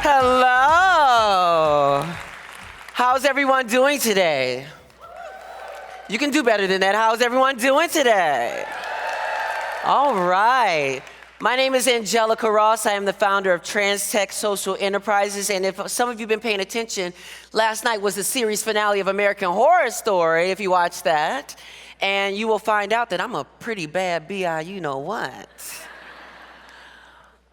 Hello. How's everyone doing today? You can do better than that. How's everyone doing today? All right. My name is Angelica Ross. I am the founder of TransTech Social Enterprises. And if some of you have been paying attention, last night was the series finale of American Horror Story, if you watched that. And you will find out that I'm a pretty bad B.I. you-know-what.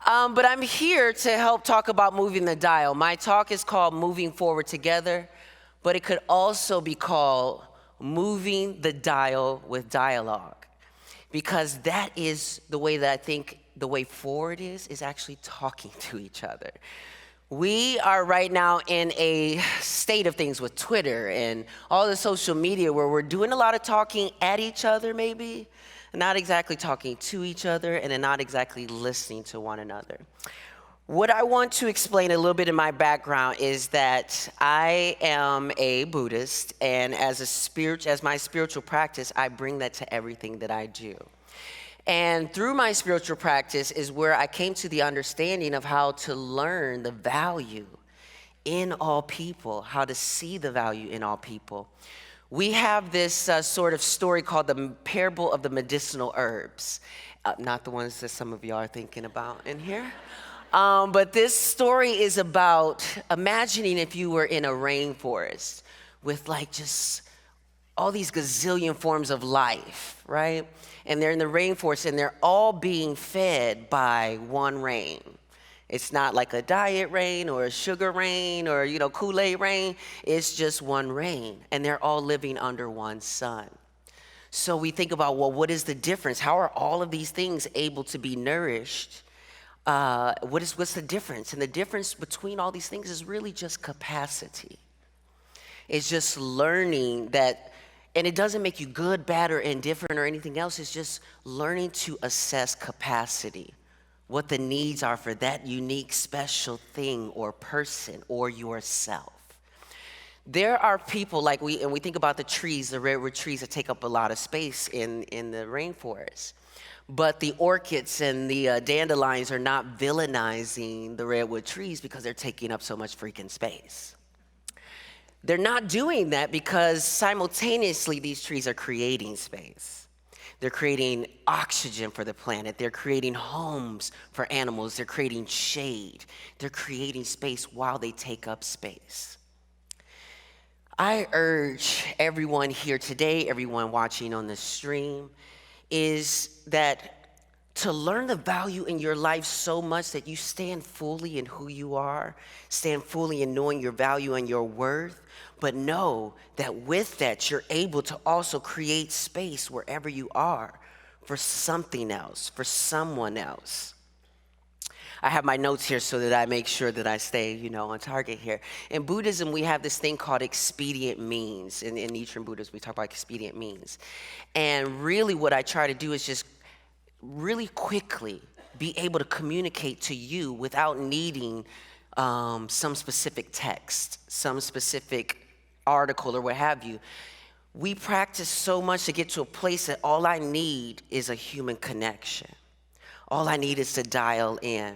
But I'm here to help talk about moving the dial. My talk is called Moving Forward Together, but it could also be called Moving the Dial with Dialogue, because that is the way that I think the way forward is actually talking to each other. We are right now in a state of things with Twitter and all the social media where we're doing a lot of talking at each other maybe, not exactly talking to each other, and then not exactly listening to one another. What I want to explain a little bit in my background is that I am a Buddhist, and as my spiritual practice, I bring that to everything that I do. And through my spiritual practice is where I came to the understanding of how to learn the value in all people, how to see the value in all people. We have this sort of story called the parable of the medicinal herbs. Not the ones that some of y'all are thinking about in here. But this story is about imagining if you were in a rainforest with like just all these gazillion forms of life, right? And they're in the rainforest and they're all being fed by one rain. It's not like a diet rain or a sugar rain or, Kool-Aid rain. It's just one rain, and they're all living under one sun. So we think about, well, what is the difference? How are all of these things able to be nourished? What's the difference? And the difference between all these things is really just capacity. It's just learning that, and it doesn't make you good, bad, or indifferent or anything else. It's just learning to assess capacity, what the needs are for that unique, special thing or person or yourself. There are people like we think about the trees, the redwood trees that take up a lot of space in the rainforest. But the orchids and the dandelions are not villainizing the redwood trees because they're taking up so much freaking space. They're not doing that because simultaneously these trees are creating space. They're creating oxygen for the planet. They're creating homes for animals. They're creating shade. They're creating space while they take up space. I urge everyone here today, everyone watching on the stream, is that to learn the value in your life so much that you stand fully in who you are, stand fully in knowing your value and your worth, but know that with that, you're able to also create space wherever you are for something else, for someone else. I have my notes here so that I make sure that I stay, on target here. In Buddhism, we have this thing called expedient means. In Nichiren Buddhism, we talk about expedient means. And really what I try to do is just really quickly be able to communicate to you without needing some specific text, some specific article or what have you. We practice so much to get to a place that all I need is a human connection. All I need is to dial in.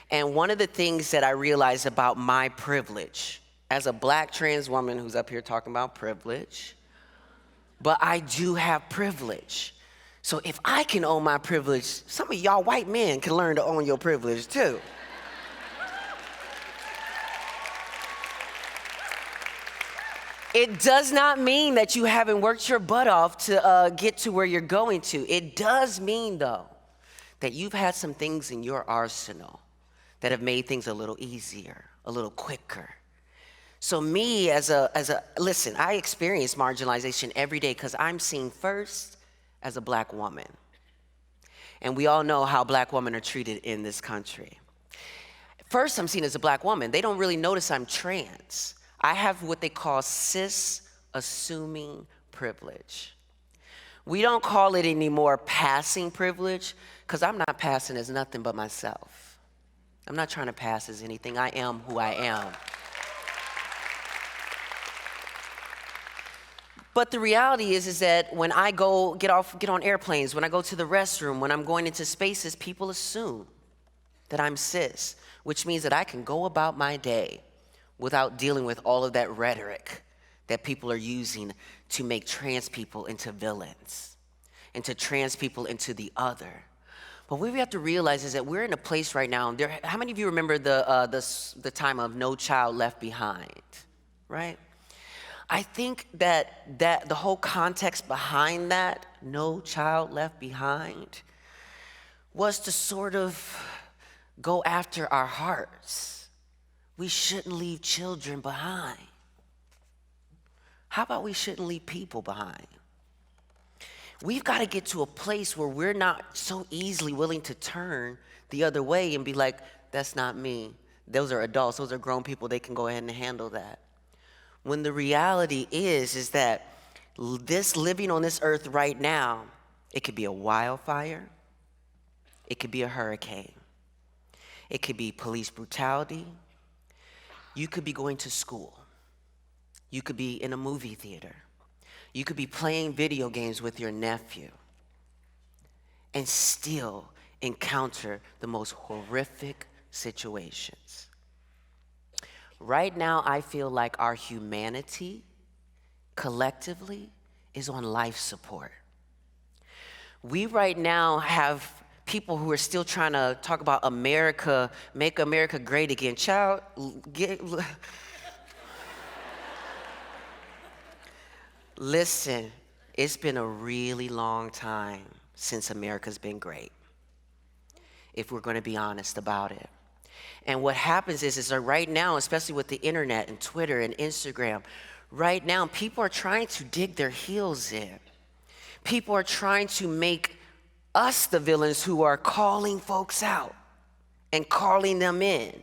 And one of the things that I realized about my privilege as a black trans woman who's up here talking about privilege, but I do have privilege. So if I can own my privilege, some of y'all white men can learn to own your privilege too. It does not mean that you haven't worked your butt off to get to where you're going to. It does mean, though, that you've had some things in your arsenal that have made things a little easier, a little quicker. So me listen, I experience marginalization every day because I'm seen first as a black woman. And we all know how black women are treated in this country. First, I'm seen as a black woman. They don't really notice I'm trans. I have what they call cis-assuming privilege. We don't call it anymore passing privilege because I'm not passing as nothing but myself. I'm not trying to pass as anything. I am who I am. But the reality is that when I get on airplanes, when I go to the restroom, when I'm going into spaces, people assume that I'm cis, which means that I can go about my day without dealing with all of that rhetoric that people are using to make trans people into villains and to trans people into the other. But what we have to realize is that we're in a place right now. How many of you remember the time of No Child Left Behind, right? I think that the whole context behind that, No Child Left Behind, was to sort of go after our hearts. We shouldn't leave children behind. How about we shouldn't leave people behind? We've got to get to a place where we're not so easily willing to turn the other way and be like, that's not me. Those are adults, those are grown people, they can go ahead and handle that. When the reality is that this living on this earth right now, it could be a wildfire, it could be a hurricane, it could be police brutality, you could be going to school, you could be in a movie theater, you could be playing video games with your nephew and still encounter the most horrific situations. Right now, I feel like our humanity collectively is on life support. We right now have people who are still trying to talk about America, make America great again. Child, listen, it's been a really long time since America's been great, if we're going to be honest about it. And what happens is that right now, especially with the internet and Twitter and Instagram, right now people are trying to dig their heels in. People are trying to make us the villains who are calling folks out and calling them in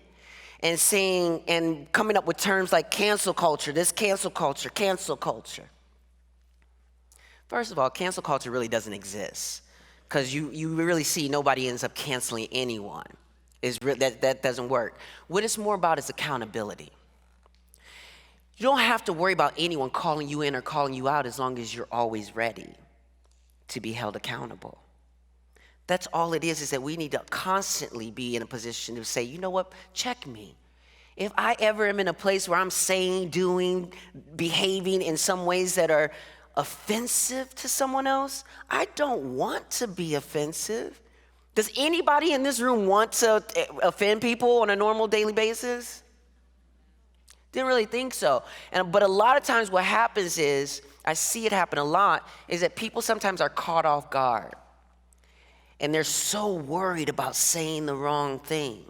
and saying and coming up with terms like cancel culture, this cancel culture, cancel culture. First of all, cancel culture really doesn't exist because you really see nobody ends up canceling anyone. That doesn't work. What it's more about is accountability. You don't have to worry about anyone calling you in or calling you out as long as you're always ready to be held accountable. That's all it is that we need to constantly be in a position to say, you know what, check me. If I ever am in a place where I'm saying, doing, behaving in some ways that are offensive to someone else, I don't want to be offensive. Does anybody in this room want to offend people on a normal daily basis? Didn't really think so. But a lot of times what happens is, I see it happen a lot, is that people sometimes are caught off guard. And they're so worried about saying the wrong thing.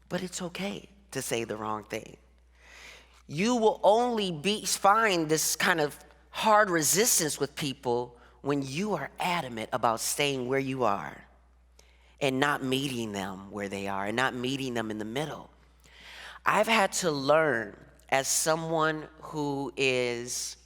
But it's okay to say the wrong thing. You will only find this kind of hard resistance with people when you are adamant about staying where you are and not meeting them where they are and not meeting them in the middle. I've had to learn as someone who is,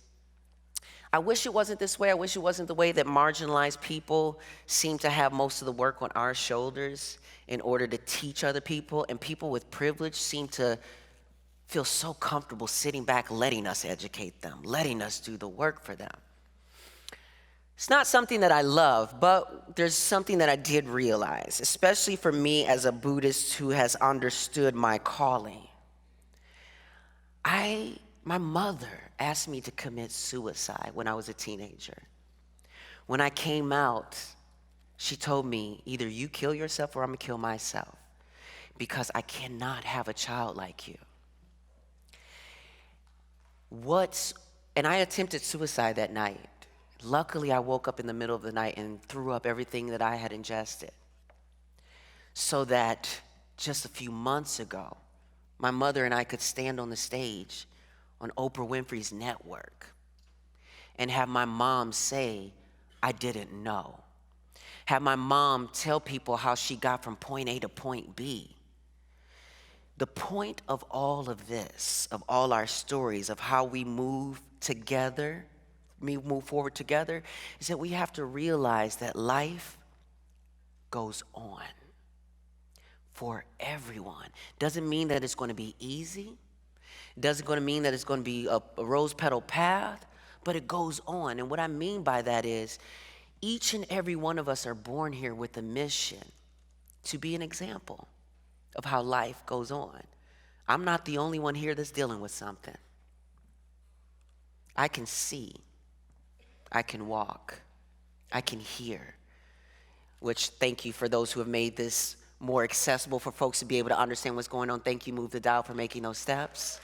I wish it wasn't this way. I wish it wasn't the way that marginalized people seem to have most of the work on our shoulders in order to teach other people, and people with privilege seem to feel so comfortable sitting back, letting us educate them, letting us do the work for them. It's not something that I love, but there's something that I did realize, especially for me as a Buddhist who has understood my calling. My mother asked me to commit suicide when I was a teenager. When I came out, she told me, either you kill yourself or I'm gonna kill myself, because I cannot have a child like you. And I attempted suicide that night. Luckily, I woke up in the middle of the night and threw up everything that I had ingested. So that just a few months ago, my mother and I could stand on the stage on Oprah Winfrey's network and have my mom say, I didn't know. Have my mom tell people how she got from point A to point B. The point of all of this, of all our stories, of how we move together, we move forward together, is that we have to realize that life goes on for everyone. Doesn't mean that it's going to be easy. Doesn't going to mean that it's going to be a rose petal path, but it goes on. And what I mean by that is each and every one of us are born here with a mission. to be an example of how life goes on. I'm not the only one here that's dealing with something. I can see, I can walk, I can hear, which thank you for those who have made this more accessible for folks to be able to understand what's going on. Thank you, Move the Dial, for making those steps.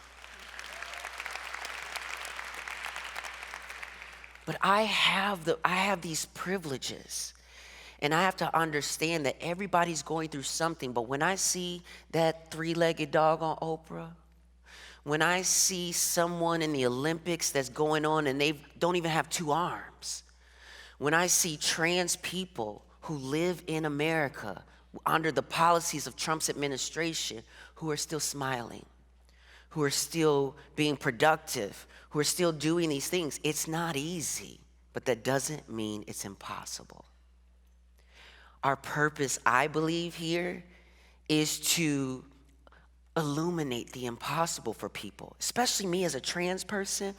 But I have these privileges, and I have to understand that everybody's going through something. But when I see that three-legged dog on Oprah, when I see someone in the Olympics that's going on and they don't even have two arms, when I see trans people who live in America under the policies of Trump's administration who are still smiling, who are still being productive, who are still doing these things, it's not easy, but that doesn't mean it's impossible. Our purpose, I believe here, is to illuminate the impossible for people, especially me as a trans person.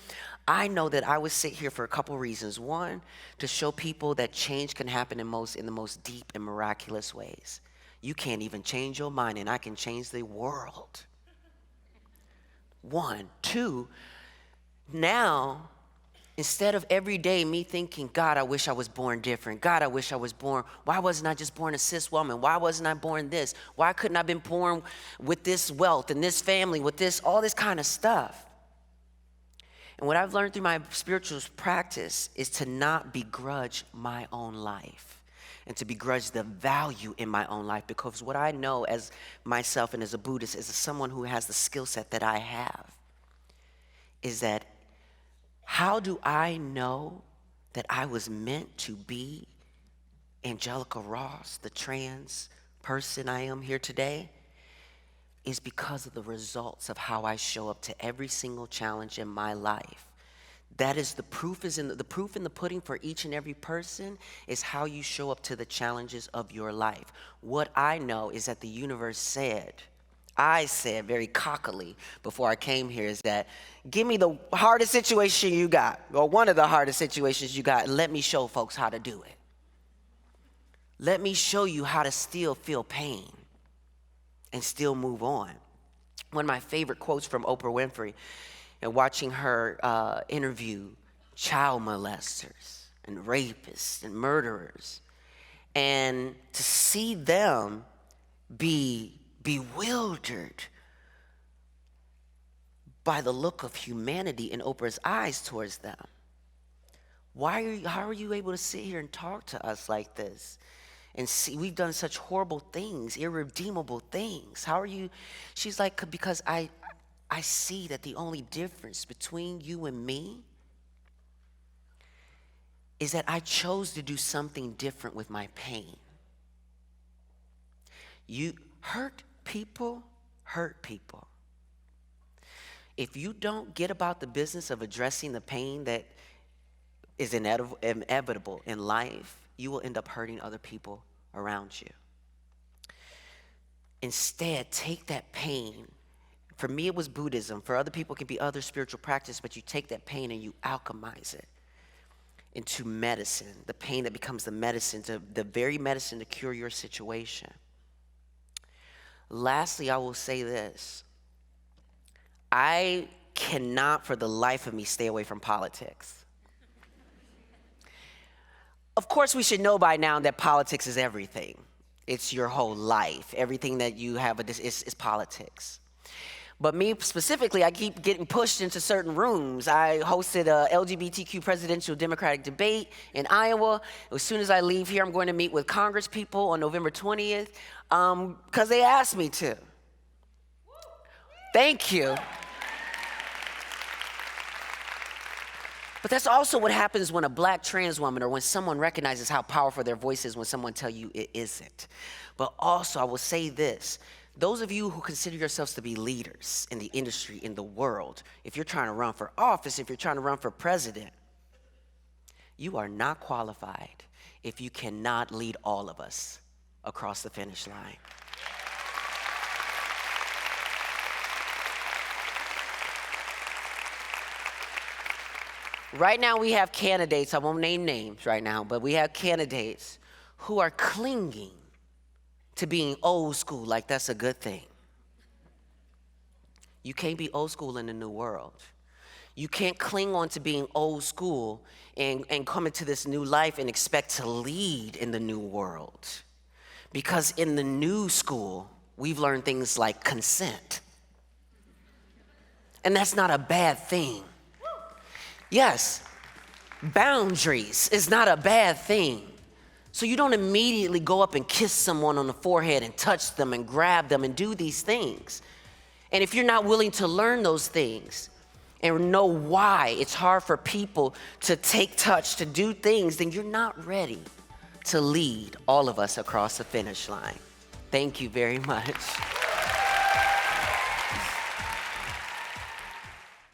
I know that I would sit here for a couple reasons. One, to show people that change can happen in the most deep and miraculous ways. You can't even change your mind, and I can change the world. One. Two, now, instead of every day me thinking, God, I wish I was born different. God, I wish I was born. Why wasn't I just born a cis woman? Why wasn't I born this? Why couldn't I have been born with this wealth and this family, with this, all this kind of stuff? And what I've learned through my spiritual practice is to not begrudge my own life and to begrudge the value in my own life, because what I know as myself and as a Buddhist, as someone who has the skill set that I have, is that how do I know that I was meant to be Angelica Ross, the trans person I am here today? Is because of the results of how I show up to every single challenge in my life. That is the proof in the pudding for each and every person is how you show up to the challenges of your life. What I know is that the universe said, I said very cockily before I came here, is that give me the hardest situation you got, or one of the hardest situations you got, and let me show folks how to do it. Let me show you how to still feel pain and still move on. One of my favorite quotes from Oprah Winfrey, and watching her interview child molesters and rapists and murderers, and to see them be bewildered by the look of humanity in Oprah's eyes towards them. How are you able to sit here and talk to us like this? And see, we've done such horrible things, irredeemable things. How are you? She's like, because I see that the only difference between you and me is that I chose to do something different with my pain. You hurt people. If you don't get about the business of addressing the pain that is inevitable in life, you will end up hurting other people around you. Instead, take that pain. For me, it was Buddhism. For other people, it can be other spiritual practice, but you take that pain and you alchemize it into medicine, the pain that becomes the medicine, the very medicine to cure your situation. Lastly, I will say this. I cannot for the life of me stay away from politics. Of course, we should know by now that politics is everything. It's your whole life. Everything that you have is politics. But me specifically, I keep getting pushed into certain rooms. I hosted a LGBTQ presidential Democratic debate in Iowa. As soon as I leave here, I'm going to meet with Congress people on November 20th because they asked me to. Thank you. But that's also what happens when a black trans woman or when someone recognizes how powerful their voice is when someone tells you it isn't. But also, I will say this. Those of you who consider yourselves to be leaders in the industry, in the world, if you're trying to run for office, if you're trying to run for president, you are not qualified if you cannot lead all of us across the finish line. Right now we have candidates, I won't name names right now, but we have candidates who are clinging to being old school like that's a good thing. You can't be old school in the new world. You can't cling on to being old school and come into this new life and expect to lead in the new world. Because in the new school, we've learned things like consent. And that's not a bad thing. Yes, boundaries is not a bad thing. So you don't immediately go up and kiss someone on the forehead and touch them and grab them and do these things. And if you're not willing to learn those things and know why it's hard for people to take touch, to do things, then you're not ready to lead all of us across the finish line. Thank you very much.